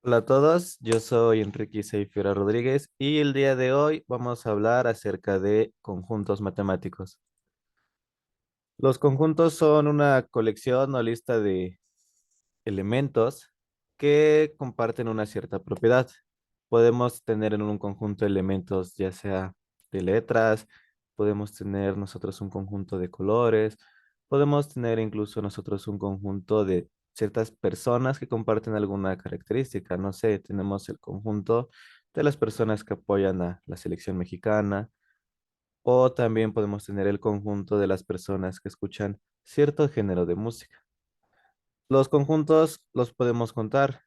Hola a todos, yo soy Enrique Seifiora Rodríguez y el día de hoy vamos a hablar acerca de conjuntos matemáticos. Los conjuntos son una colección o lista de elementos que comparten una cierta propiedad. Podemos tener en un conjunto elementos ya sea de letras, podemos tener nosotros un conjunto de colores, podemos tener incluso nosotros un conjunto de ciertas personas que comparten alguna característica. No sé, tenemos el conjunto de las personas que apoyan a la selección mexicana o también podemos tener el conjunto de las personas que escuchan cierto género de música. Los conjuntos los podemos contar,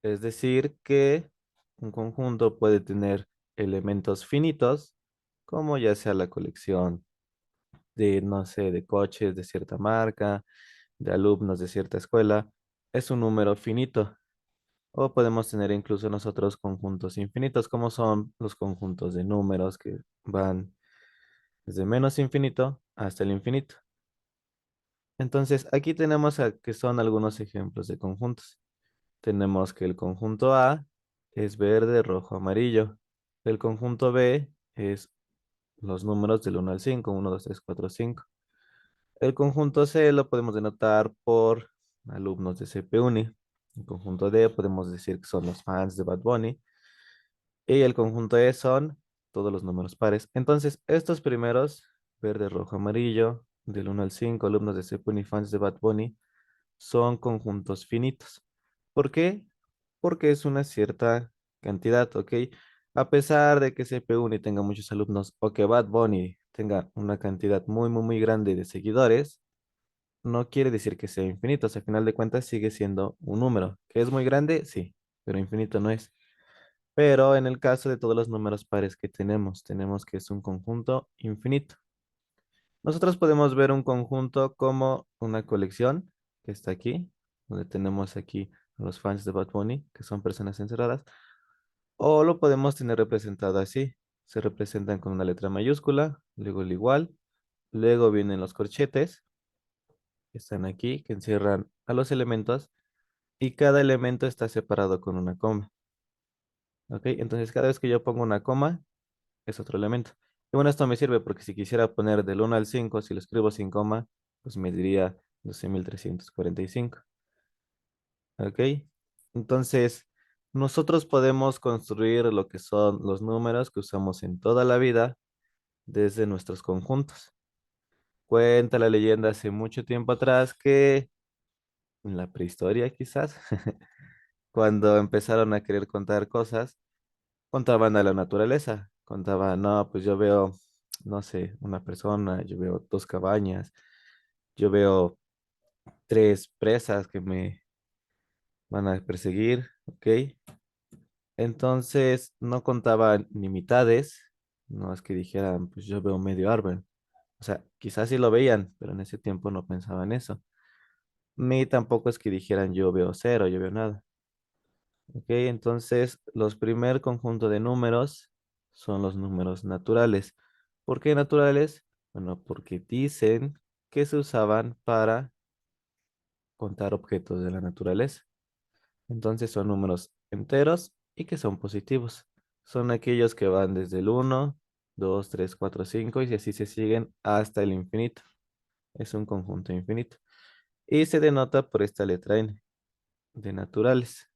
es decir, que un conjunto puede tener elementos finitos, como ya sea la colección de, no sé, de coches de cierta marca, de alumnos de cierta escuela, es un número finito. O podemos tener incluso nosotros conjuntos infinitos, como son los conjuntos de números que van desde menos infinito hasta el infinito. Entonces, aquí tenemos que son algunos ejemplos de conjuntos. Tenemos que el conjunto A es verde, rojo, amarillo. El conjunto B es los números del 1 al 5, 1, 2, 3, 4, 5. El conjunto C lo podemos denotar por alumnos de CP Uni. El conjunto D podemos decir que son los fans de Bad Bunny. Y el conjunto E son todos los números pares. Entonces, estos primeros, verde, rojo, amarillo, del 1 al 5, alumnos de CP Uni, fans de Bad Bunny, son conjuntos finitos. ¿Por qué? Porque es una cierta cantidad, ¿ok? A pesar de que CPU tenga muchos alumnos o que Bad Bunny tenga una cantidad muy, muy, muy grande de seguidores, no quiere decir que sea infinito. O sea, al final de cuentas sigue siendo un número. ¿Que es muy grande? Sí, pero infinito no es. Pero en el caso de todos los números pares que tenemos que es un conjunto infinito. Nosotros podemos ver un conjunto como una colección que está aquí, donde tenemos aquí a los fans de Bad Bunny, que son personas encerradas, o lo podemos tener representado así. Se representan con una letra mayúscula, luego el igual, luego vienen los corchetes, que están aquí, que encierran a los elementos, y cada elemento está separado con una coma. ¿Ok? Entonces cada vez que yo pongo una coma, es otro elemento. Y bueno, esto me sirve porque si quisiera poner del 1 al 5 si lo escribo sin coma, pues me diría 12.345. ¿Ok? Entonces, nosotros podemos construir lo que son los números que usamos en toda la vida desde nuestros conjuntos. Cuenta la leyenda hace mucho tiempo atrás que en la prehistoria quizás, cuando empezaron a querer contar cosas, contaban a la naturaleza. Contaban, no, pues yo veo, no sé, una persona, yo veo dos cabañas, yo veo tres presas que me van a perseguir, ¿ok? Entonces no contaban ni mitades, no es que dijeran, pues yo veo medio árbol. O sea, quizás sí lo veían, pero en ese tiempo no pensaban eso. Ni tampoco es que dijeran yo veo cero, yo veo nada. ¿Ok? Entonces, los primer conjunto de números son los números naturales. ¿Por qué naturales? Bueno, porque dicen que se usaban para contar objetos de la naturaleza. Entonces son números enteros y que son positivos. Son aquellos que van desde el 1, 2, 3, 4, 5 y así se siguen hasta el infinito. Es un conjunto infinito. Y se denota por esta letra N de naturales.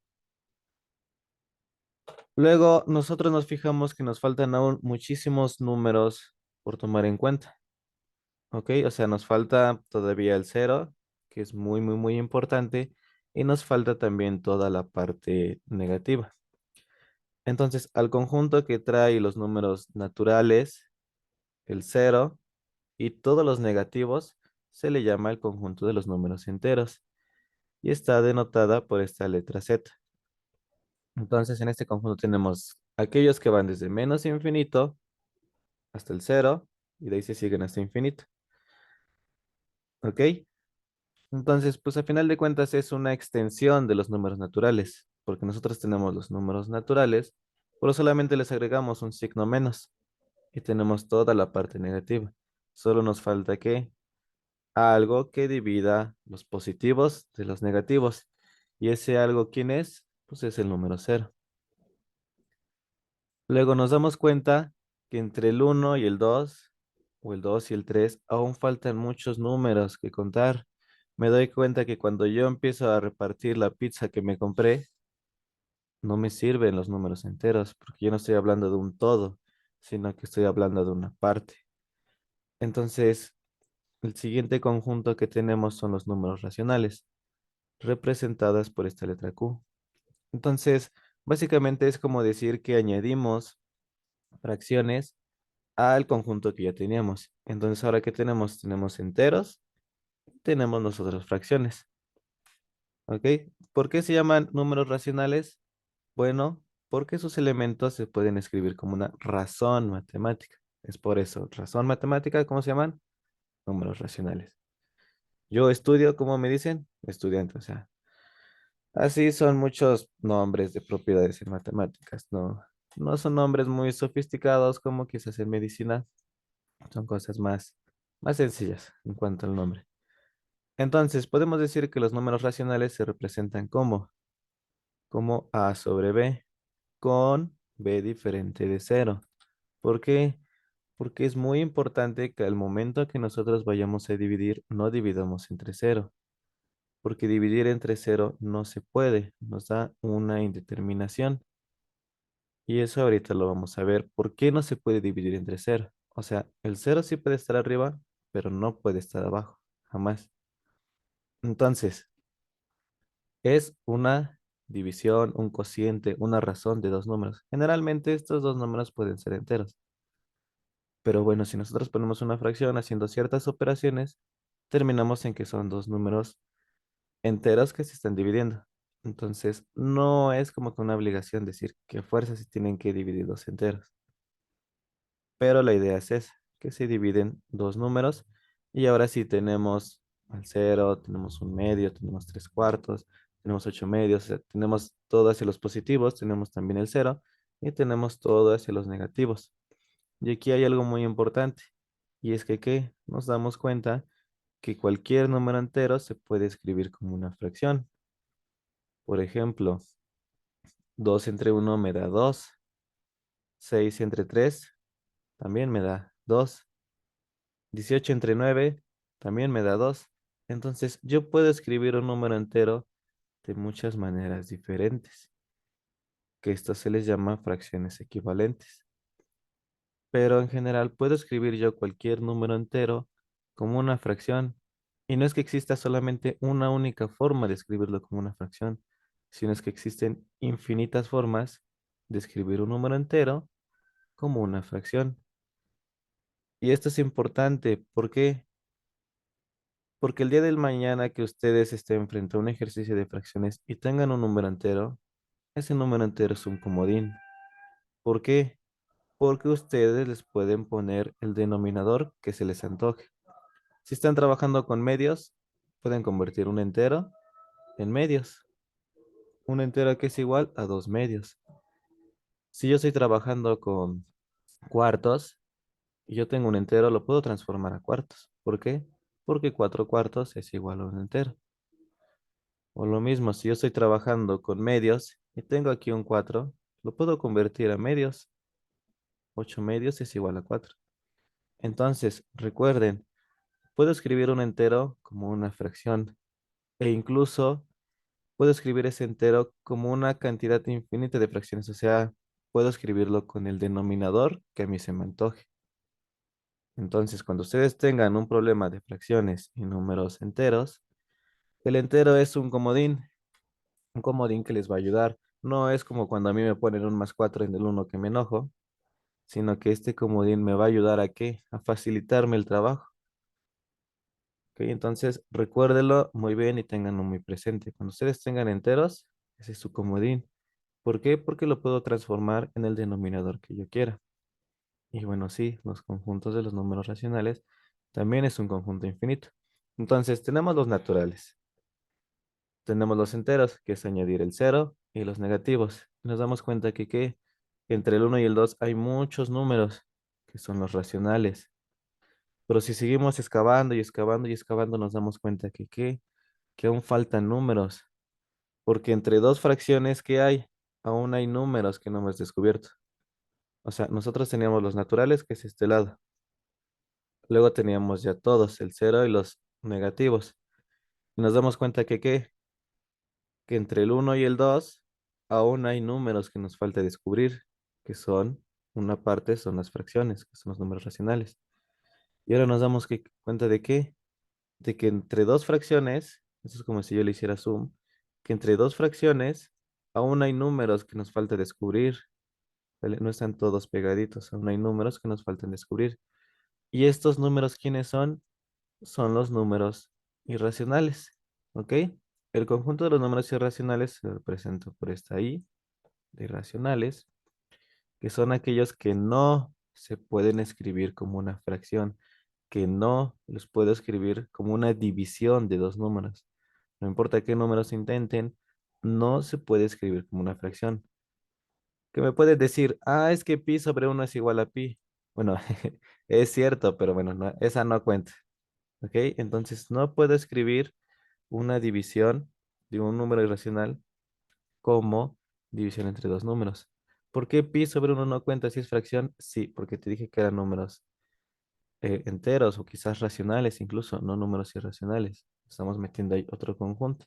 Luego, nosotros nos fijamos que nos faltan aún muchísimos números por tomar en cuenta. ¿Ok? O sea, nos falta todavía el cero, que es muy, muy, muy importante. Y nos falta también toda la parte negativa. Entonces, al conjunto que trae los números naturales, el cero y todos los negativos, se le llama el conjunto de los números enteros. Y está denotada por esta letra Z. Entonces, en este conjunto tenemos aquellos que van desde menos infinito hasta el cero y de ahí se siguen hasta infinito. ¿Ok? Entonces, pues a final de cuentas es una extensión de los números naturales, porque nosotros tenemos los números naturales, pero solamente les agregamos un signo menos y tenemos toda la parte negativa. Solo nos falta que algo que divida los positivos de los negativos. ¿Y ese algo quién es? pues es el número cero. Luego nos damos cuenta que entre el uno y el 2 o el 2 y el 3 aún faltan muchos números que contar. Me doy cuenta que cuando yo empiezo a repartir la pizza que me compré, no me sirven los números enteros, porque yo no estoy hablando de un todo, sino que estoy hablando de una parte. Entonces, el siguiente conjunto que tenemos son los números racionales, representadas por esta letra Q. Entonces, básicamente es como decir que añadimos fracciones al conjunto que ya teníamos. Entonces, ahora que tenemos, tenemos enteros, tenemos nosotros fracciones. ¿Ok? ¿Por qué se llaman números racionales? Bueno, porque sus elementos se pueden escribir como una razón matemática. Es por eso, razón matemática, ¿cómo se llaman? Números racionales. Yo estudio, ¿cómo me dicen? Estudiante, o sea. Así son muchos nombres de propiedades en matemáticas, ¿no? No son nombres muy sofisticados como quizás en medicina, son cosas más sencillas en cuanto al nombre. Entonces, podemos decir que los números racionales se representan como A sobre B, con B diferente de cero. ¿Por qué? Porque es muy importante que al momento que nosotros vayamos a dividir, no dividamos entre cero, porque dividir entre cero no se puede, nos da una indeterminación. Y eso ahorita lo vamos a ver. ¿Por qué no se puede dividir entre cero? O sea, el cero sí puede estar arriba, pero no puede estar abajo, jamás. Entonces, es una división, un cociente, una razón de dos números. Generalmente estos dos números pueden ser enteros. Pero bueno, si nosotros ponemos una fracción haciendo ciertas operaciones, terminamos en que son dos números enteros que se están dividiendo. Entonces, no es como que una obligación decir que a fuerza se tienen que dividir dos enteros. Pero la idea es esa, que se dividen dos números y ahora sí tenemos al cero, tenemos un medio, tenemos tres cuartos, tenemos ocho medios, o sea, tenemos todo hacia los positivos, tenemos también el cero y tenemos todo hacia los negativos. Y aquí hay algo muy importante y es que ¿qué? Nos damos cuenta que cualquier número entero se puede escribir como una fracción. Por ejemplo, 2 entre uno me da 2, 6 entre 3 también me da 2. 18 entre 9 también me da 2. Entonces, yo puedo escribir un número entero de muchas maneras diferentes, que esto se les llama fracciones equivalentes. Pero en general puedo escribir yo cualquier número entero como una fracción. Y no es que exista solamente una única forma de escribirlo como una fracción, sino es que existen infinitas formas de escribir un número entero como una fracción. Y esto es importante, ¿por qué? Porque el día del mañana que ustedes estén frente a un ejercicio de fracciones y tengan un número entero, ese número entero es un comodín. ¿Por qué? Porque ustedes les pueden poner el denominador que se les antoje. Si están trabajando con medios, pueden convertir un entero en medios. Un entero que es igual a dos medios. Si yo estoy trabajando con cuartos y yo tengo un entero, lo puedo transformar a cuartos. ¿Por qué? Porque cuatro cuartos es igual a un entero. O lo mismo, si yo estoy trabajando con medios y tengo aquí un 4, lo puedo convertir a medios. 8 medios es igual a 4. Entonces, recuerden, puedo escribir un entero como una fracción e incluso puedo escribir ese entero como una cantidad infinita de fracciones. O sea, puedo escribirlo con el denominador que a mí se me antoje. Entonces, cuando ustedes tengan un problema de fracciones y números enteros, el entero es un comodín que les va a ayudar. No es como cuando a mí me ponen un más 4 en el uno que me enojo, sino que este comodín me va a ayudar a qué? A facilitarme el trabajo. ¿Ok? Entonces, recuérdelo muy bien y ténganlo muy presente. Cuando ustedes tengan enteros, ese es su comodín. ¿Por qué? Porque lo puedo transformar en el denominador que yo quiera. Y bueno, sí, los conjuntos de los números racionales también es un conjunto infinito. Entonces, tenemos los naturales. Tenemos los enteros, que es añadir el cero, y los negativos. Nos damos cuenta que entre el uno y el 2 hay muchos números, que son los racionales. Pero si seguimos excavando y excavando y excavando, nos damos cuenta que aún faltan números. Porque entre dos fracciones que hay, aún hay números que no hemos descubierto. O sea, nosotros teníamos los naturales, que es este lado. Luego teníamos ya todos, el cero y los negativos. Y nos damos cuenta que, ¿qué? Que entre el uno y el 2 aún hay números que nos falta descubrir, que son, una parte son las fracciones, que son los números racionales. Y ahora nos damos cuenta de qué, de que entre dos fracciones, esto es como si yo le hiciera zoom, que entre dos fracciones aún hay números que nos falta descubrir, ¿vale? No están todos pegaditos, aún hay números que nos faltan descubrir. ¿Y estos números quiénes son? Son los números irracionales, ¿ok? El conjunto de los números irracionales se representa por esta I de irracionales, que son aquellos que no se pueden escribir como una fracción, que no los puedo escribir como una división de dos números. No importa qué números intenten, no se puede escribir como una fracción. Que me puedes decir, ah, es que pi sobre uno es igual a pi. Bueno, es cierto, pero bueno, esa no cuenta. ¿Ok? Entonces no puedo escribir una división de un número irracional como división entre dos números. ¿Por qué pi sobre uno no cuenta si es fracción? Sí, porque te dije que eran números enteros o quizás racionales incluso, no números irracionales. Estamos metiendo ahí otro conjunto.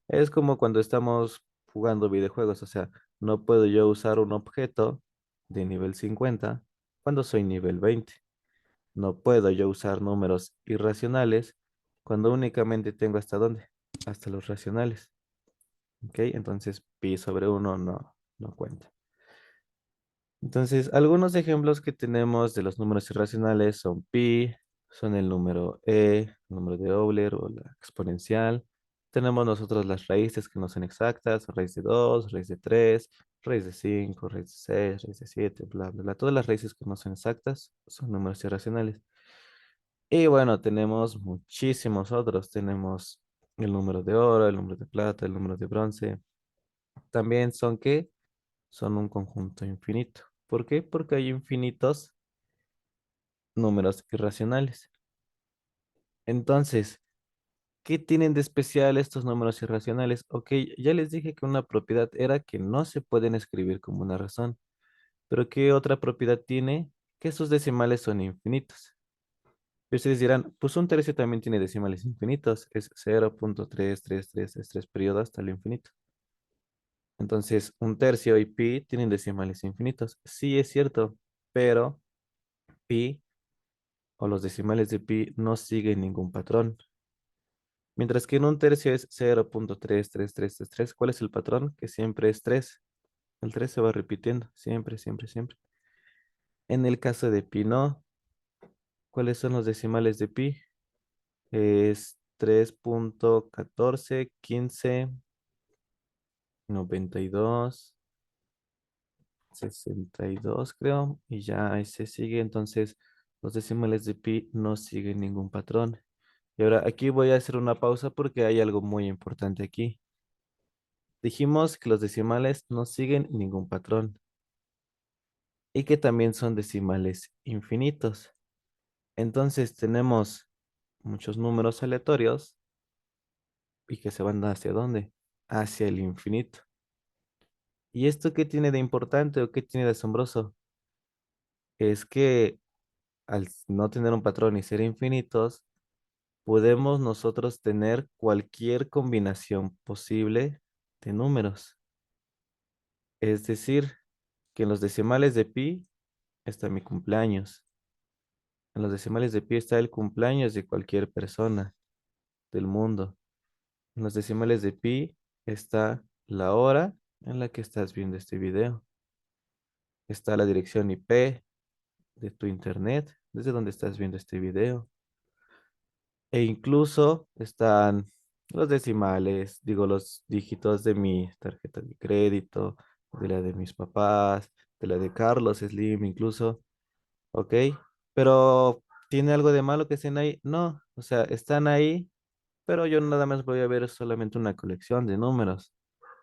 Es como cuando estamos jugando videojuegos, o sea, no puedo yo usar un objeto de nivel 50 cuando soy nivel 20. No puedo yo usar números irracionales cuando únicamente tengo hasta dónde, hasta los racionales. ¿Ok? Entonces pi sobre uno no cuenta. Entonces, algunos ejemplos que tenemos de los números irracionales son pi, son el número el número de Euler o la exponencial. Tenemos nosotros las raíces que no son exactas, raíz de 2, raíz de 3, raíz de 5, raíz de 6, raíz de 7, bla, bla, bla. Todas las raíces que no son exactas son números irracionales. Y bueno, tenemos muchísimos otros. Tenemos el número de oro, el número de plata, el número de bronce. También son ¿qué? Son un conjunto infinito. ¿Por qué? Porque hay infinitos números irracionales. Entonces, ¿qué tienen de especial estos números irracionales? Ok, ya les dije que una propiedad era que no se pueden escribir como una razón, pero ¿qué otra propiedad tiene? Que sus decimales son infinitos. Y ustedes dirán, pues un tercio también tiene decimales infinitos, es 0.33333 periodos hasta el infinito. Entonces, un tercio y pi tienen decimales infinitos. Sí, es cierto, pero pi o los decimales de pi no siguen ningún patrón. Mientras que en un tercio es 0.33333. ¿Cuál es el patrón? Que siempre es 3. El 3 se va repitiendo, siempre, siempre, siempre. En el caso de pi no. ¿Cuáles son los decimales de pi? Es 3.14, 15, 92, 62 creo. Y ya ahí se sigue. Entonces, los decimales de pi no siguen ningún patrón. Y ahora aquí voy a hacer una pausa porque hay algo muy importante aquí. Dijimos que los decimales no siguen ningún patrón y que también son decimales infinitos. Entonces tenemos muchos números aleatorios y que se van hacia dónde? Hacia el infinito. ¿Y esto qué tiene de importante o qué tiene de asombroso? Es que al no tener un patrón y ser infinitos, podemos nosotros tener cualquier combinación posible de números. Es decir, que en los decimales de pi está mi cumpleaños. En los decimales de pi está el cumpleaños de cualquier persona del mundo. En los decimales de pi está la hora en la que estás viendo este video. Está la dirección IP de tu internet, desde donde estás viendo este video. E incluso están los decimales, digo, los dígitos de mi tarjeta de crédito, de la de mis papás, de la de Carlos Slim, incluso. ¿Ok? Pero ¿tiene algo de malo que estén ahí? No, o sea, están ahí, pero yo nada más voy a ver solamente una colección de números.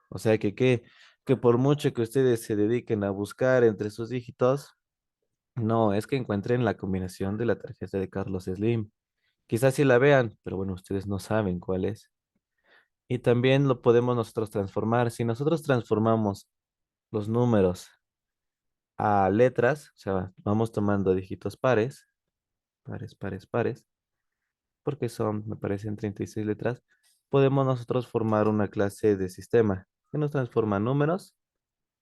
O sea que por mucho que ustedes se dediquen a buscar entre sus dígitos, no, es que encuentren la combinación de la tarjeta de Carlos Slim. Quizás sí la vean, pero bueno, ustedes no saben cuál es. Y también lo podemos nosotros transformar. Si nosotros transformamos los números a letras, o sea, vamos tomando dígitos pares, pares, pares, pares, porque son, me parecen 36 letras, podemos nosotros formar una clase de sistema que nos transforma números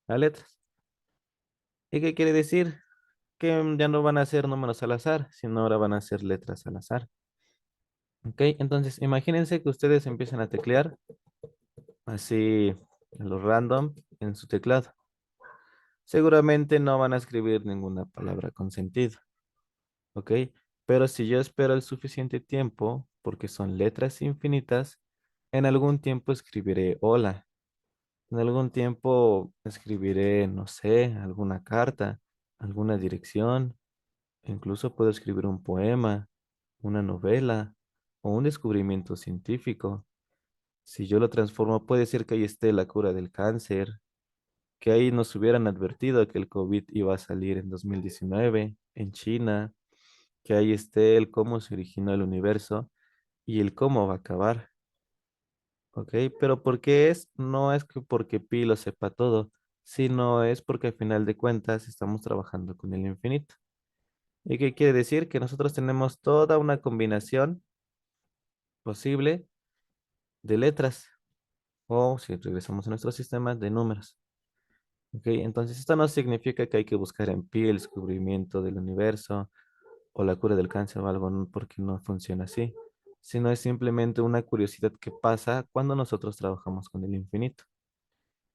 a letras. ¿Y qué quiere decir? Que ya no van a ser números al azar, sino ahora van a ser letras al azar. ¿Ok? Entonces, imagínense que ustedes empiezan a teclear así a lo random en su teclado. Seguramente no van a escribir ninguna palabra con sentido. ¿Ok? Pero si yo espero el suficiente tiempo, porque son letras infinitas, en algún tiempo escribiré hola. En algún tiempo escribiré, no sé, alguna carta, alguna dirección. Incluso puedo escribir un poema, una novela o un descubrimiento científico. Si yo lo transformo, puede ser que ahí esté la cura del cáncer, que ahí nos hubieran advertido que el COVID iba a salir en 2019 en China, que ahí esté el cómo se originó el universo y el cómo va a acabar. ¿Ok? Pero ¿por qué es? No es que porque Pi lo sepa todo, sino es porque al final de cuentas estamos trabajando con el infinito. ¿Y qué quiere decir? Que nosotros tenemos toda una combinación posible de letras o, si regresamos a nuestro sistema, de números. ¿Ok? Entonces, esto no significa que hay que buscar en Pi el descubrimiento del universo o la cura del cáncer o algo, porque no funciona así, sino es simplemente una curiosidad que pasa cuando nosotros trabajamos con el infinito.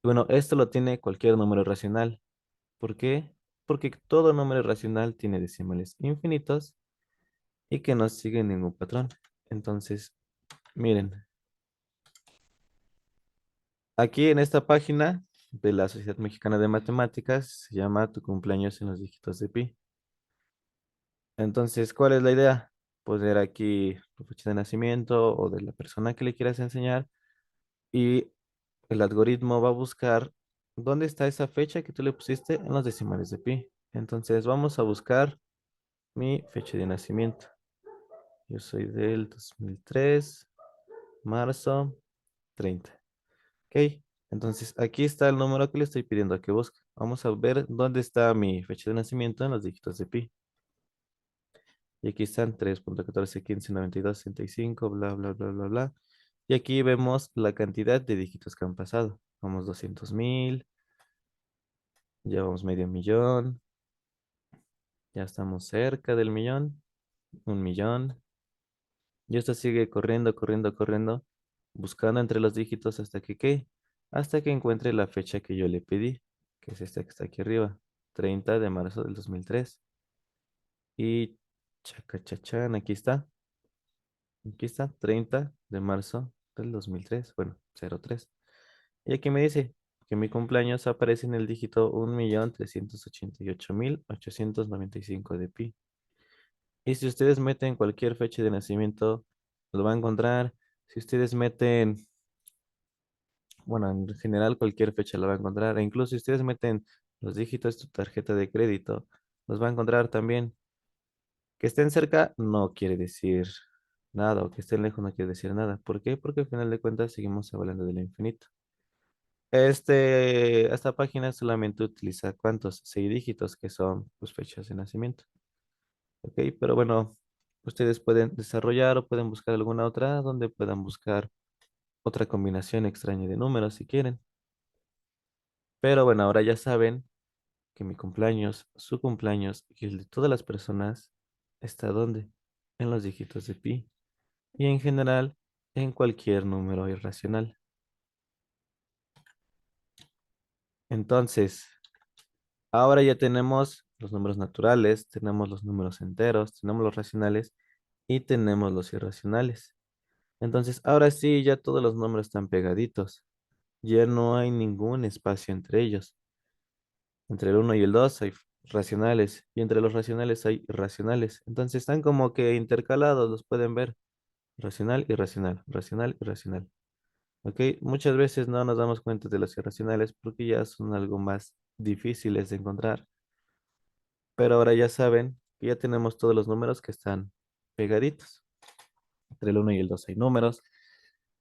Bueno, esto lo tiene cualquier número racional. ¿Por qué? Porque todo número racional tiene decimales infinitos y que no siguen ningún patrón. Entonces, miren, aquí en esta página de la Sociedad Mexicana de Matemáticas se llama Tu cumpleaños en los dígitos de pi. Entonces, ¿cuál es la idea? Poner aquí tu fecha de nacimiento o de la persona que le quieras enseñar y el algoritmo va a buscar dónde está esa fecha que tú le pusiste en los decimales de pi. Entonces, vamos a buscar mi fecha de nacimiento. Yo soy del 2003, marzo 30. Ok, entonces aquí está el número que le estoy pidiendo que busque. Vamos a ver dónde está mi fecha de nacimiento en los dígitos de pi. Y aquí están 3.14159265, bla, bla, bla, bla, bla. Y aquí vemos la cantidad de dígitos que han pasado. Vamos 200.000, ya vamos medio millón, ya estamos cerca del millón, 1 millón. Y esto sigue corriendo, corriendo, corriendo, buscando entre los dígitos hasta que, ¿qué? Hasta que encuentre la fecha que yo le pedí, que es esta que está aquí arriba, 30 de marzo del 2003. Y chacachachán, aquí está, 30 de marzo del 2003, bueno, 03. Y aquí me dice que mi cumpleaños aparece en el dígito 1.388.895 de pi. Y si ustedes meten cualquier fecha de nacimiento, lo van a encontrar. Si ustedes meten, bueno, en general cualquier fecha lo va a encontrar. E incluso si ustedes meten los dígitos de tu tarjeta de crédito, los va a encontrar también. Que estén cerca no quiere decir nada, o que estén lejos no quiere decir nada. ¿Por qué? Porque al final de cuentas seguimos hablando del infinito. Esta página solamente utiliza ¿cuántos? 6 dígitos que son pues, fechas de nacimiento. Ok, pero bueno, ustedes pueden desarrollar o pueden buscar alguna otra donde puedan buscar otra combinación extraña de números si quieren. Pero bueno, ahora ya saben que mi cumpleaños, su cumpleaños y el de todas las personas está ¿dónde? En los dígitos de pi y en general en cualquier número irracional. Entonces, ahora ya tenemos los números naturales, tenemos los números enteros, tenemos los racionales y tenemos los irracionales. Entonces, ahora sí, ya todos los números están pegaditos. Ya no hay ningún espacio entre ellos. Entre el uno y el 2 hay racionales y entre los racionales hay irracionales. Entonces, están como que intercalados, los pueden ver. Racional, irracional, racional, irracional. ¿Ok? Muchas veces no nos damos cuenta de los irracionales porque ya son algo más difíciles de encontrar. Pero ahora ya saben que ya tenemos todos los números que están pegaditos. Entre el uno y el 2 hay números.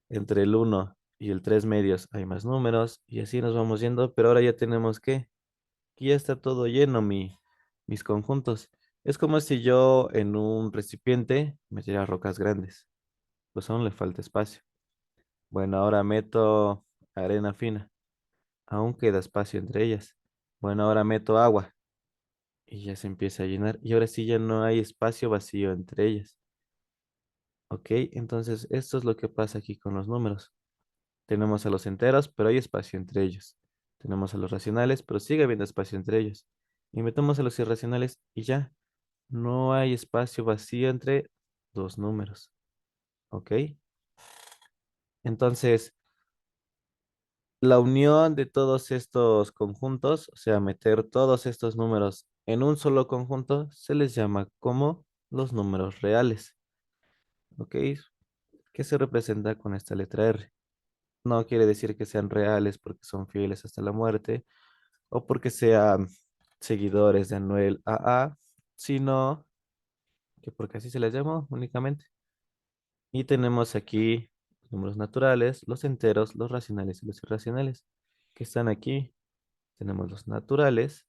Entre el uno y el 3 medios hay más números y así nos vamos yendo, pero ahora ya tenemos que aquí ya está todo lleno mis conjuntos. Es como si yo en un recipiente metiera rocas grandes, pues aún le falta espacio. Bueno, ahora meto arena fina, aún queda espacio entre ellas. Bueno, ahora meto agua y ya se empieza a llenar y ahora sí ya no hay espacio vacío entre ellas. ¿Ok? Entonces esto es lo que pasa aquí con los números. Tenemos a los enteros, pero hay espacio entre ellos. Tenemos a los racionales, pero sigue habiendo espacio entre ellos. Y metemos a los irracionales y ya no hay espacio vacío entre dos números. ¿Ok? Entonces, la unión de todos estos conjuntos, o sea, meter todos estos números en un solo conjunto, se les llama como los números reales. ¿Ok? ¿Qué se representa con esta letra R? No quiere decir que sean reales porque son fieles hasta la muerte o porque sean seguidores de Anuel AA, sino que porque así se les llama únicamente. Y tenemos aquí los números naturales, los enteros, los racionales y los irracionales, que están aquí. Tenemos los naturales,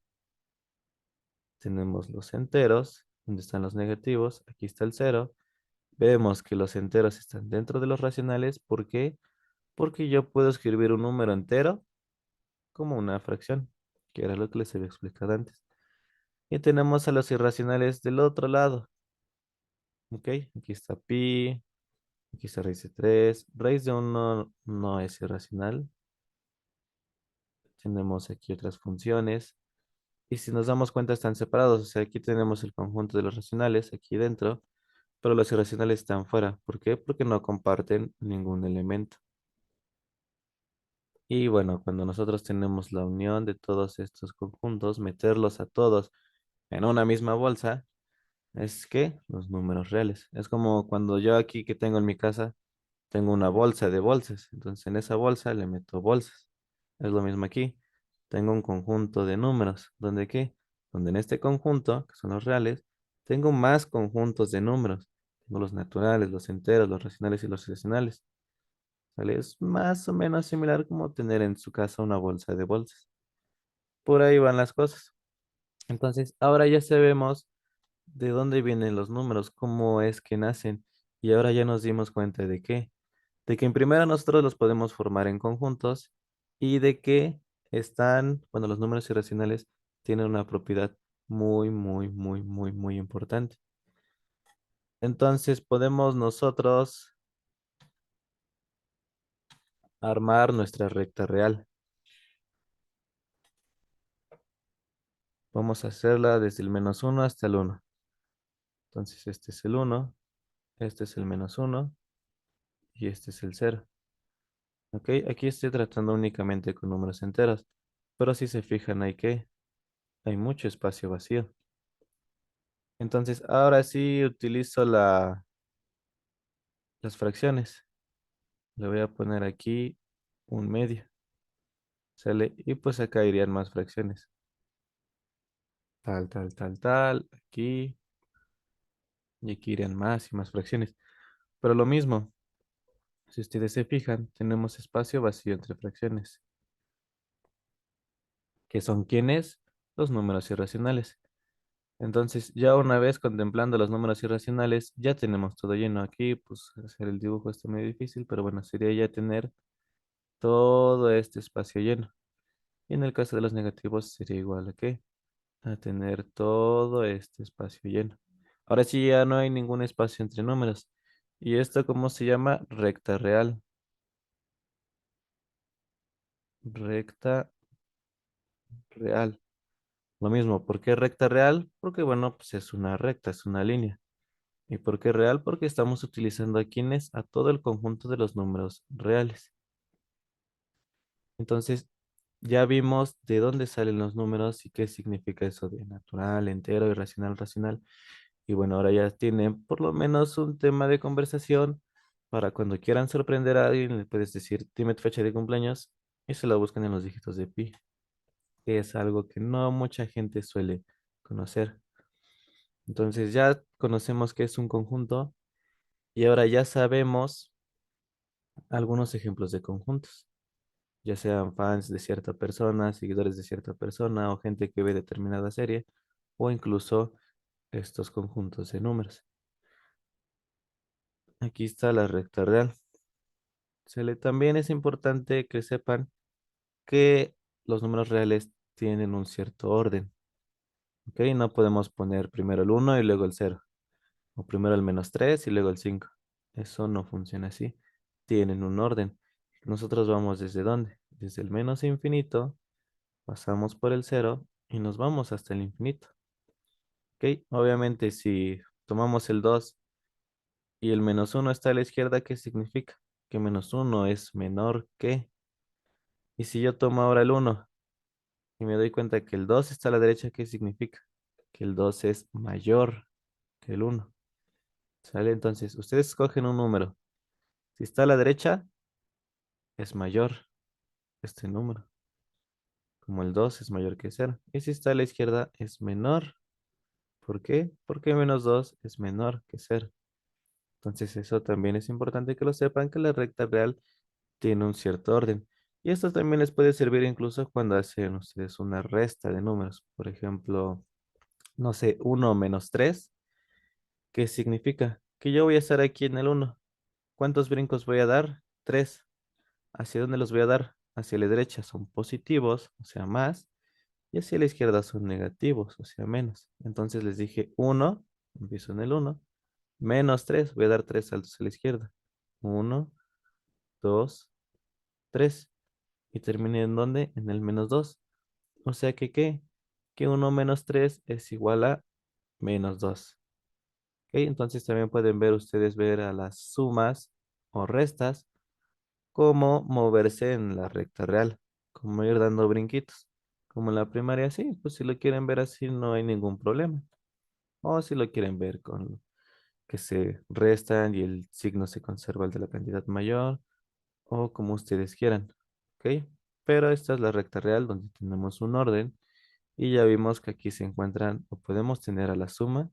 tenemos los enteros, donde están los negativos, aquí está el cero. Vemos que los enteros están dentro de los racionales. ¿Por qué? Porque yo puedo escribir un número entero como una fracción, que era lo que les había explicado antes. Y tenemos a los irracionales del otro lado. ¿Ok? Aquí está pi, aquí está raíz de 3. Raíz de uno no es irracional. Tenemos aquí otras funciones. Y si nos damos cuenta están separados. O sea, aquí tenemos el conjunto de los racionales aquí dentro, pero los irracionales están fuera. ¿Por qué? Porque no comparten ningún elemento. Y bueno, cuando nosotros tenemos la unión de todos estos conjuntos, meterlos a todos en una misma bolsa, es que los números reales. Es como cuando yo aquí que tengo en mi casa, tengo una bolsa de bolsas. Entonces en esa bolsa le meto bolsas. Es lo mismo aquí. Tengo un conjunto de números. ¿Donde qué? Donde en este conjunto, que son los reales, tengo más conjuntos de números. Tengo los naturales, los enteros, los racionales y los irracionales. ¿Vale? Es más o menos similar como tener en su casa una bolsa de bolsas. Por ahí van las cosas. Entonces, ahora ya sabemos de dónde vienen los números, cómo es que nacen. Y ahora ya nos dimos cuenta de qué. De que en primera nosotros los podemos formar en conjuntos y de que están, bueno, los números irracionales tienen una propiedad muy importante. Entonces podemos nosotros armar nuestra recta real. Vamos a hacerla desde el -1 hasta el 1. Entonces este es el 1, este es el -1 y este es el 0. ¿Ok? Aquí estoy tratando únicamente con números enteros, pero si se fijan hay mucho espacio vacío. Entonces, ahora sí utilizo las fracciones. Le voy a poner aquí un medio. ¿Sale? Y pues acá irían más fracciones. Tal. Aquí. Y aquí irían más y más fracciones. Pero lo mismo, si ustedes se fijan, tenemos espacio vacío entre fracciones. ¿Que son quiénes? Los números irracionales. Entonces, ya una vez contemplando los números irracionales, ya tenemos todo lleno aquí. Pues hacer el dibujo está muy difícil, pero bueno, sería ya tener todo este espacio lleno. Y en el caso de los negativos sería igual a qué? A tener todo este espacio lleno. Ahora sí ya no hay ningún espacio entre números. ¿Y esto cómo se llama? Recta real. Recta real. Lo mismo, ¿por qué recta real? Porque bueno, pues es una recta, es una línea. ¿Y por qué real? Porque estamos utilizando aquí a todo el conjunto de los números reales. Entonces, ya vimos de dónde salen los números y qué significa eso de natural, entero, irracional, racional. Y bueno, ahora ya tienen por lo menos un tema de conversación para cuando quieran sorprender a alguien, le puedes decir, dime tu fecha de cumpleaños y se la buscan en los dígitos de pi, que es algo que no mucha gente suele conocer. Entonces ya conocemos que es un conjunto y ahora ya sabemos algunos ejemplos de conjuntos, ya sean fans de cierta persona, seguidores de cierta persona o gente que ve determinada serie o incluso estos conjuntos de números. Aquí está la recta real. También es importante que sepan que los números reales tienen un cierto orden. ¿Ok? No podemos poner primero el uno y luego el cero, o primero el -3 y luego el 5. Eso no funciona así. Tienen un orden. Nosotros vamos desde dónde? Desde el menos infinito, pasamos por el cero y nos vamos hasta el infinito. ¿Ok? Obviamente, si tomamos el 2 y el -1 está a la izquierda, ¿qué significa? Que -1 es menor que. Y si yo tomo ahora el uno y me doy cuenta que el 2 está a la derecha, ¿qué significa? Que el 2 es mayor que el uno. ¿Sale? Entonces, ustedes escogen un número. Si está a la derecha, es mayor este número. Como el 2 es mayor que cero. Y si está a la izquierda, es menor. ¿Por qué? Porque -2 es menor que cero. Entonces, eso también es importante que lo sepan, que la recta real tiene un cierto orden. Y esto también les puede servir incluso cuando hacen ustedes una resta de números. Por ejemplo, no sé, uno menos 3. ¿Qué significa? Que yo voy a estar aquí en el uno. ¿Cuántos brincos voy a dar? 3. ¿Hacia dónde los voy a dar? Hacia la derecha son positivos, o sea, más, y hacia la izquierda son negativos, o sea, menos. Entonces les dije uno, empiezo en el uno, -3, voy a dar 3 saltos a la izquierda. Uno, 2, 3. Y terminé en dónde? En el -2. O sea que, ¿qué? Que uno menos 3 es igual a -2. ¿Ok? Entonces también pueden ver ustedes ver a las sumas o restas cómo moverse en la recta real, cómo ir dando brinquitos. Como en la primaria, sí, pues si lo quieren ver así no hay ningún problema. O si lo quieren ver con que se restan y el signo se conserva el de la cantidad mayor, o como ustedes quieran, ¿ok? Pero esta es la recta real donde tenemos un orden y ya vimos que aquí se encuentran o podemos tener a la suma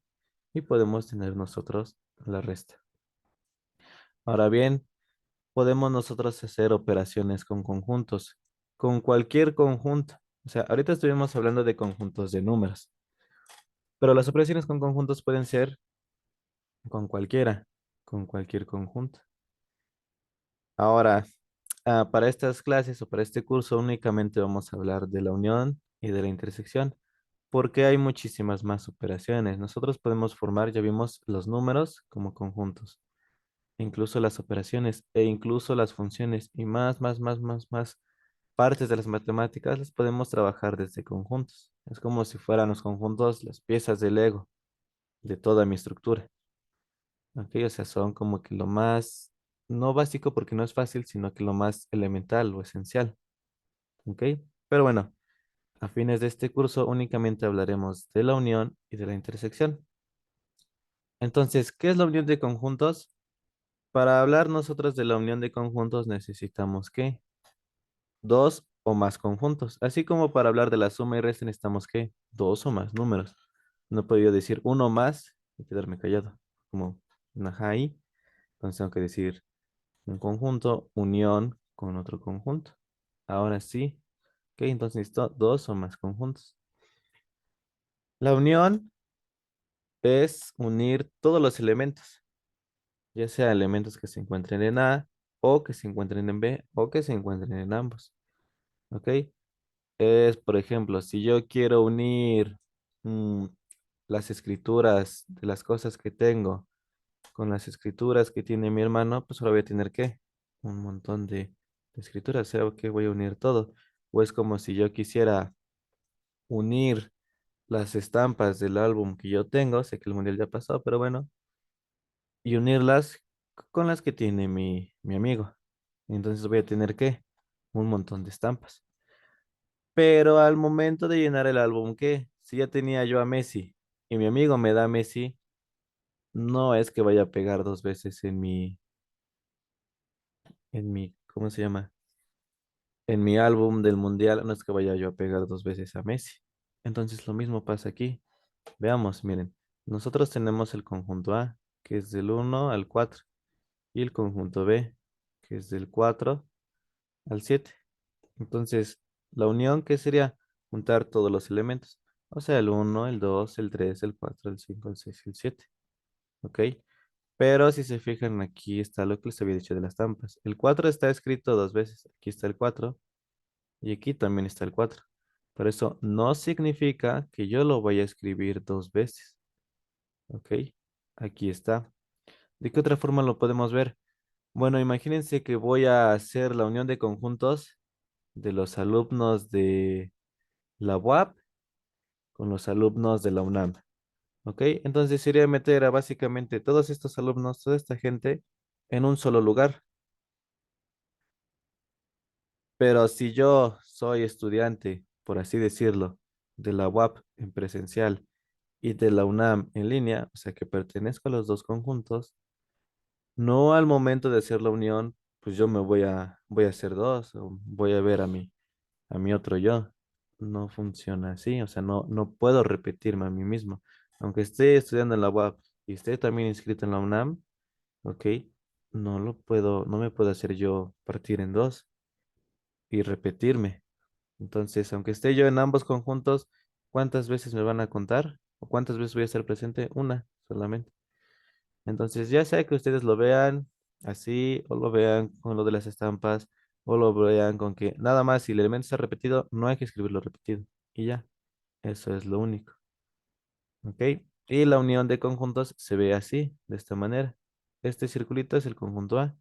y podemos tener nosotros la resta. Ahora bien, podemos nosotros hacer operaciones con conjuntos, con cualquier conjunto. O sea, ahorita estuvimos hablando de conjuntos de números, pero las operaciones con conjuntos pueden ser con cualquiera, con cualquier conjunto. Ahora, para estas clases o para este curso únicamente vamos a hablar de la unión y de la intersección, porque hay muchísimas más operaciones. Nosotros podemos formar, ya vimos, los números como conjuntos, incluso las operaciones e incluso las funciones y más partes de las matemáticas las podemos trabajar desde conjuntos. Es como si fueran los conjuntos las piezas del Lego de toda mi estructura. ¿Ok? O sea, son como que lo más, no básico porque no es fácil, sino que lo más elemental o esencial. ¿Ok? Pero bueno, a fines de este curso únicamente hablaremos de la unión y de la intersección. Entonces, ¿qué es la unión de conjuntos? Para hablar nosotros de la unión de conjuntos necesitamos ¿qué? Dos o más conjuntos. Así como para hablar de la suma y resta necesitamos ¿qué? Dos o más números. No puedo yo decir uno más y quedarme callado, como una ahí. Entonces tengo que decir un conjunto, unión con otro conjunto. Ahora sí, ¿ok? Entonces necesito dos o más conjuntos. La unión es unir todos los elementos, ya sea elementos que se encuentren en A, o que se encuentren en B, o que se encuentren en ambos. ¿Ok? Es, por ejemplo, si yo quiero unir mm, las escrituras de las cosas que tengo con las escrituras que tiene mi hermano, pues ahora voy a tener que un montón de escrituras, o sea que voy a unir todo. O es como si yo quisiera unir las estampas del álbum que yo tengo, sé que el mundial ya pasó, pero bueno, y unirlas con las que tiene mi amigo. Entonces voy a tener que un montón de estampas. Pero al momento de llenar el álbum, ¿qué? Si ya tenía yo a Messi y mi amigo me da a Messi, no es que vaya a pegar dos veces ¿cómo se llama? En mi álbum del mundial, no es que vaya yo a pegar dos veces a Messi. Entonces lo mismo pasa aquí. Veamos, miren, nosotros tenemos el conjunto A, que es del 1 al 4, y el conjunto B, que es del 4 al 7. Entonces, la unión, ¿qué sería? Juntar todos los elementos. O sea, el uno, el 2, el 3, el 4, el 5, el 6 y el 7. ¿Ok? Pero si se fijan, aquí está lo que les había dicho de las estampas. El 4 está escrito dos veces. Aquí está el 4 y aquí también está el 4. Pero eso no significa que yo lo vaya a escribir dos veces. ¿Ok? Aquí está. ¿De qué otra forma lo podemos ver? Bueno, imagínense que voy a hacer la unión de conjuntos de los alumnos de la UAP con los alumnos de la UNAM. ¿Ok? Entonces sería meter a básicamente todos estos alumnos, toda esta gente en un solo lugar. Pero si yo soy estudiante, por así decirlo, de la UAP en presencial y de la UNAM en línea, o sea que pertenezco a los dos conjuntos, no al momento de hacer la unión, pues yo voy a hacer dos, o voy a ver a mi otro yo. No funciona así, o sea, no puedo repetirme a mí mismo. Aunque esté estudiando en la UAP y esté también inscrito en la UNAM, ok, no me puedo hacer yo partir en dos y repetirme. Entonces, aunque esté yo en ambos conjuntos, ¿cuántas veces me van a contar? ¿O cuántas veces voy a estar presente? Una solamente. Entonces, ya sea que ustedes lo vean así, o lo vean con lo de las estampas, o lo vean con que nada más si el elemento está repetido, no hay que escribirlo repetido. Y ya, eso es lo único. ¿Ok? Y la unión de conjuntos se ve así, de esta manera. Este circulito es el conjunto A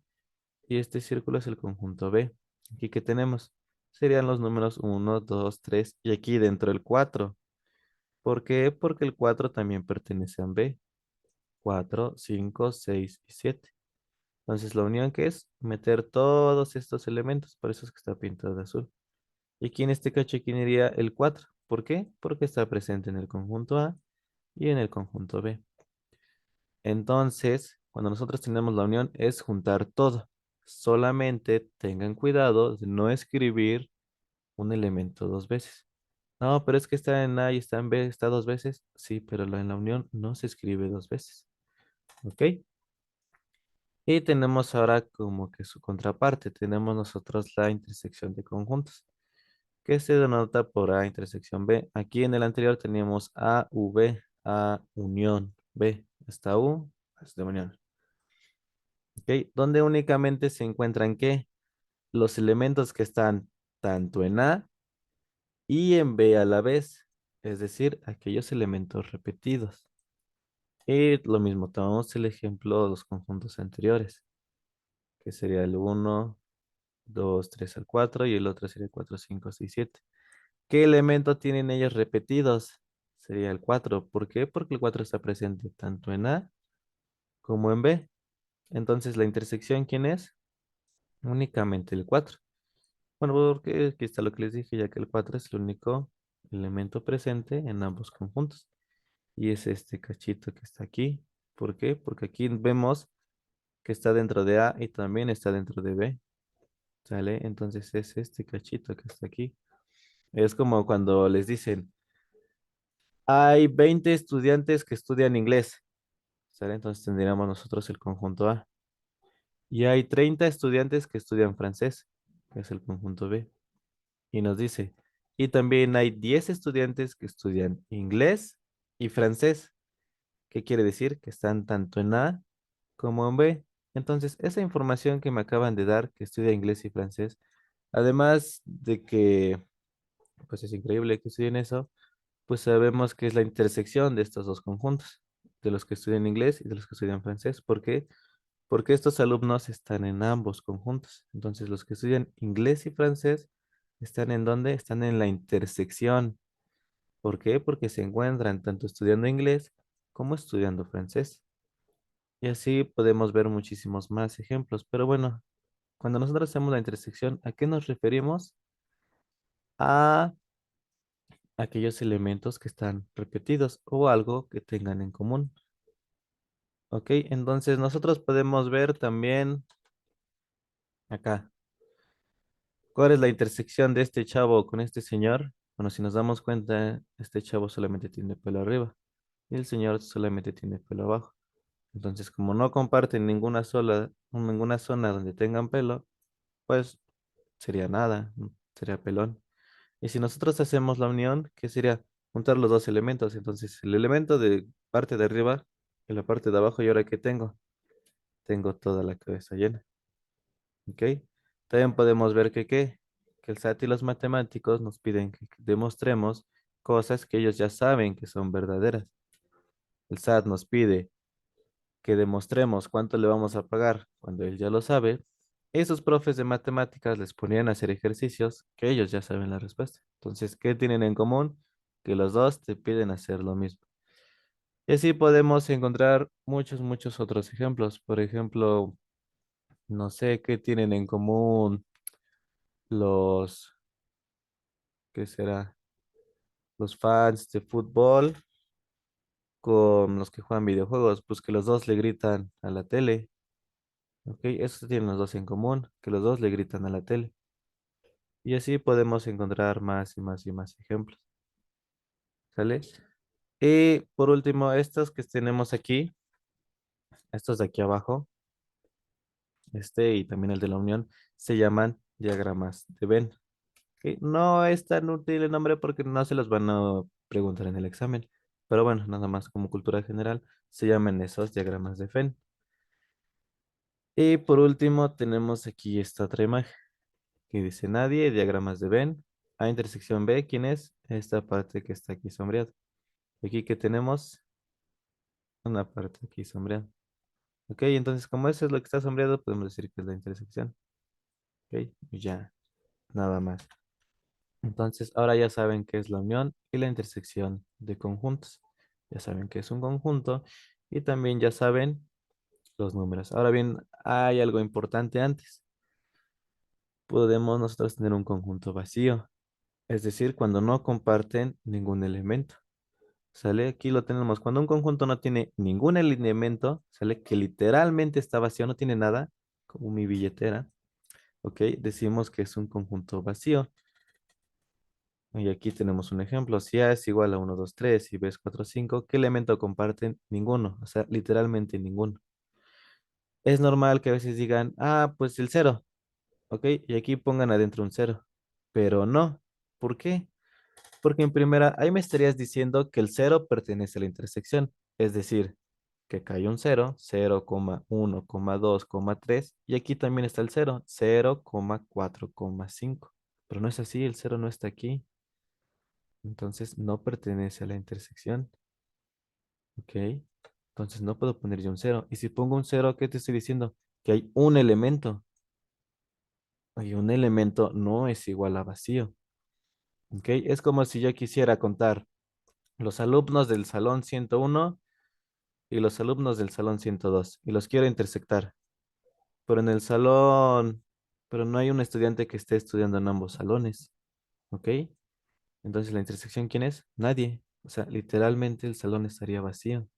y este círculo es el conjunto B. Aquí que tenemos serían los números uno, 2, 3 y aquí dentro el 4. ¿Por qué? Porque el 4 también pertenece a B. 4, 5, 6 y 7. Entonces la unión que es meter todos estos elementos, por eso es que está pintado de azul. Y aquí en este cacho, ¿quién iría el 4? ¿Por qué? Porque está presente en el conjunto A y en el conjunto B. Entonces, cuando nosotros tenemos la unión, es juntar todo. Solamente tengan cuidado de no escribir un elemento dos veces. No, pero es que está en A y está en B, está dos veces. Sí, pero en la unión no se escribe dos veces. ¿Ok? Y tenemos ahora como que su contraparte. Tenemos nosotros la intersección de conjuntos, que se denota por A intersección B. Aquí en el anterior teníamos A, V, A, unión, B, hasta U, hasta unión. ¿Ok? Donde únicamente se encuentran ¿qué? Los elementos que están tanto en A y en B a la vez, es decir, aquellos elementos repetidos. Y lo mismo, tomamos el ejemplo de los conjuntos anteriores, que sería el uno, 2, 3 al 4 y el otro sería 4, 5, 6, 7. ¿Qué elemento tienen ellos repetidos? Sería el 4. ¿Por qué? Porque el 4 está presente tanto en A como en B. Entonces, ¿la intersección quién es? Únicamente el 4. Bueno, porque aquí está lo que les dije, ya que el 4 es el único elemento presente en ambos conjuntos. Y es este cachito que está aquí. ¿Por qué? Porque aquí vemos que está dentro de A y también está dentro de B. ¿Sale? Entonces es este cachito que está aquí. Es como cuando les dicen, hay 20 estudiantes que estudian inglés. ¿Sale? Entonces tendríamos nosotros el conjunto A. Y hay 30 estudiantes que estudian francés, que es el conjunto B. Y nos dice, y también hay 10 estudiantes que estudian inglés y francés. ¿Qué quiere decir? Que están tanto en A como en B. Entonces, esa información que me acaban de dar, que estudia inglés y francés, además de que, pues es increíble que estudien eso, pues sabemos que es la intersección de estos dos conjuntos, de los que estudian inglés y de los que estudian francés. ¿Por qué? Porque estos alumnos están en ambos conjuntos. Entonces, los que estudian inglés y francés están en dónde? Están en la intersección. ¿Por qué? Porque se encuentran tanto estudiando inglés como estudiando francés. Y así podemos ver muchísimos más ejemplos. Pero bueno, cuando nosotros hacemos la intersección, ¿a qué nos referimos? A aquellos elementos que están repetidos o algo que tengan en común. ¿Ok? Entonces nosotros podemos ver también acá, ¿cuál es la intersección de este chavo con este señor? Bueno, si nos damos cuenta, este chavo solamente tiene pelo arriba y el señor solamente tiene pelo abajo. Entonces, como no comparten ninguna zona donde tengan pelo, pues sería nada, sería pelón. Y si nosotros hacemos la unión, ¿qué sería? Juntar los dos elementos. Entonces, el elemento de parte de arriba y la parte de abajo, ¿y ahora qué tengo? Tengo toda la cabeza llena. ¿Ok? También podemos ver que el SAT y los matemáticos nos piden que demostremos cosas que ellos ya saben que son verdaderas. El SAT nos pide que demostremos cuánto le vamos a pagar cuando él ya lo sabe. Esos profes de matemáticas les ponían a hacer ejercicios que ellos ya saben la respuesta. Entonces, ¿qué tienen en común? Que los dos te piden hacer lo mismo. Y así podemos encontrar muchos otros ejemplos. Por ejemplo, no sé qué tienen en común los, ¿qué será? Los fans de fútbol con los que juegan videojuegos, pues que los dos le gritan a la tele. ¿Ok? Eso tienen los dos en común, que los dos le gritan a la tele. Y así podemos encontrar más y más y más ejemplos. ¿Sale? Y por último, estos que tenemos aquí, estos de aquí abajo, este y también el de la unión, se llaman diagramas de Venn. ¿Ok? No es tan útil el nombre porque no se los van a preguntar en el examen. Pero bueno, nada más como cultura general, se llaman esos diagramas de Venn. Y por último, tenemos aquí esta otra imagen que dice nadie, diagramas de Venn. A intersección B, ¿quién es? Esta parte que está aquí sombreada. Aquí que tenemos una parte aquí sombreada. Ok, entonces como eso es lo que está sombreado, podemos decir que es la intersección. Ok, y ya, nada más. Entonces ahora ya saben qué es la unión y la intersección de conjuntos. Ya saben qué es un conjunto y también ya saben los números. Ahora bien, hay algo importante antes. Podemos nosotros tener un conjunto vacío, es decir, cuando no comparten ningún elemento. ¿Sale? Aquí lo tenemos. Cuando un conjunto no tiene ningún elemento, ¿sale? Que literalmente está vacío, no tiene nada, como mi billetera, ¿ok? Decimos que es un conjunto vacío. Y aquí tenemos un ejemplo. Si A es igual a uno 2 3 y B es 4 5, ¿qué elemento comparten? Ninguno, o sea, literalmente ninguno. Es normal que a veces digan, ah, pues el cero, ¿ok? Y aquí pongan adentro un cero. Pero no. ¿Por qué? Porque en primera, ahí me estarías diciendo que el cero pertenece a la intersección. Es decir, que acá hay un cero, 0,1,2,3, y aquí también está el cero, 0,4,5. Pero no es así, el cero no está aquí. Entonces no pertenece a la intersección. ¿Ok? Entonces no puedo poner yo un cero. Y si pongo un cero, ¿qué te estoy diciendo? Que hay un elemento. Y un elemento no es igual a vacío. ¿Ok? Es como si yo quisiera contar los alumnos del salón 101 y los alumnos del salón 102 y los quiero intersectar. Pero en el salón, pero no hay un estudiante que esté estudiando en ambos salones. ¿Ok? Entonces la intersección, ¿quién es? Nadie. O sea, literalmente el salón estaría vacío.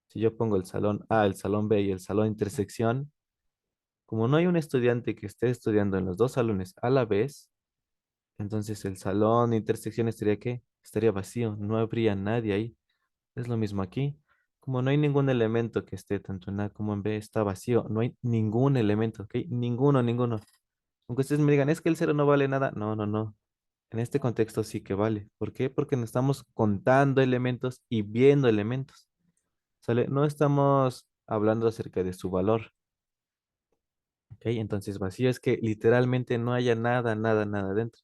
Si yo pongo el salón A, el salón B y el salón intersección, como no hay un estudiante que esté estudiando en los dos salones a la vez, entonces el salón intersección estaría ¿qué? Estaría vacío, no habría nadie ahí. Es lo mismo aquí. Como no hay ningún elemento que esté tanto en A como en B, está vacío. No hay ningún elemento, ¿ok? Ninguno. Aunque ustedes me digan, es que el cero no vale nada. No, no, no. En este contexto sí que vale. ¿Por qué? Porque no estamos contando elementos y viendo elementos. ¿Sale? No estamos hablando acerca de su valor. ¿Ok? Entonces vacío es que literalmente no haya nada dentro.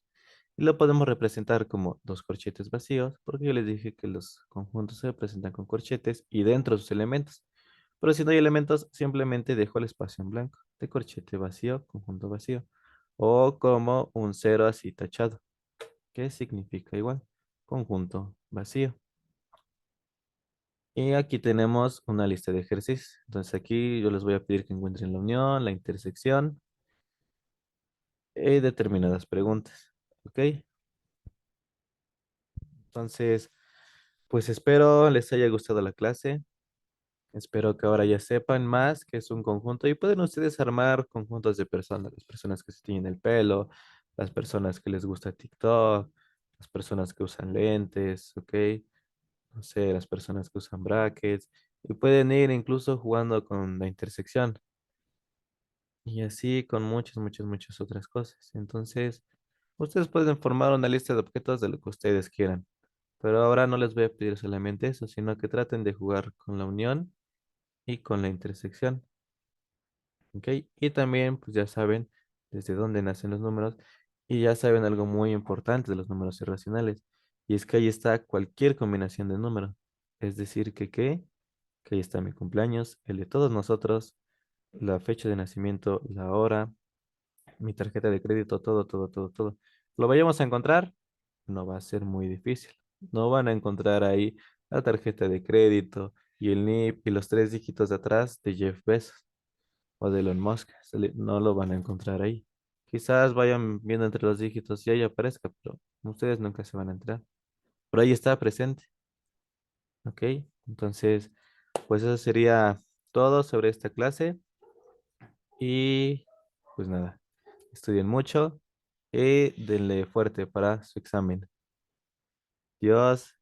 Y lo podemos representar como dos corchetes vacíos, porque yo les dije que los conjuntos se representan con corchetes y dentro sus elementos. Pero si no hay elementos, simplemente dejo el espacio en blanco de corchete vacío, conjunto vacío. O como un cero así tachado, que significa igual, conjunto vacío. Y aquí tenemos una lista de ejercicios. Entonces aquí yo les voy a pedir que encuentren la unión, la intersección y determinadas preguntas. ¿Ok? Entonces, pues espero les haya gustado la clase. Espero que ahora ya sepan más que es un conjunto y pueden ustedes armar conjuntos de personas, las personas que se tiñen el pelo, las personas que les gusta TikTok, las personas que usan lentes, ¿ok? No sé, las personas que usan brackets Y pueden ir incluso jugando con la intersección. Y así con muchas, muchas, muchas otras cosas. Entonces, ustedes pueden formar una lista de objetos de lo que ustedes quieran. Pero ahora no les voy a pedir solamente eso, sino que traten de jugar con la unión y con la intersección. ¿Ok? Y también, pues ya saben desde dónde nacen los números y ya saben algo muy importante de los números irracionales. Y es que ahí está cualquier combinación de números. Es decir, que ahí está mi cumpleaños, el de todos nosotros, la fecha de nacimiento, la hora, mi tarjeta de crédito, todo, todo, todo, todo. ¿Lo vayamos a encontrar? No va a ser muy difícil. No van a encontrar ahí la tarjeta de crédito y el NIP y los tres dígitos de atrás de Jeff Bezos o de Elon Musk. No lo van a encontrar ahí. Quizás vayan viendo entre los dígitos y ahí aparezca, pero ustedes nunca se van a entrar. Por ahí está presente, ¿ok? Entonces, pues eso sería todo sobre esta clase y pues nada, estudien mucho y denle fuerte para su examen. Dios.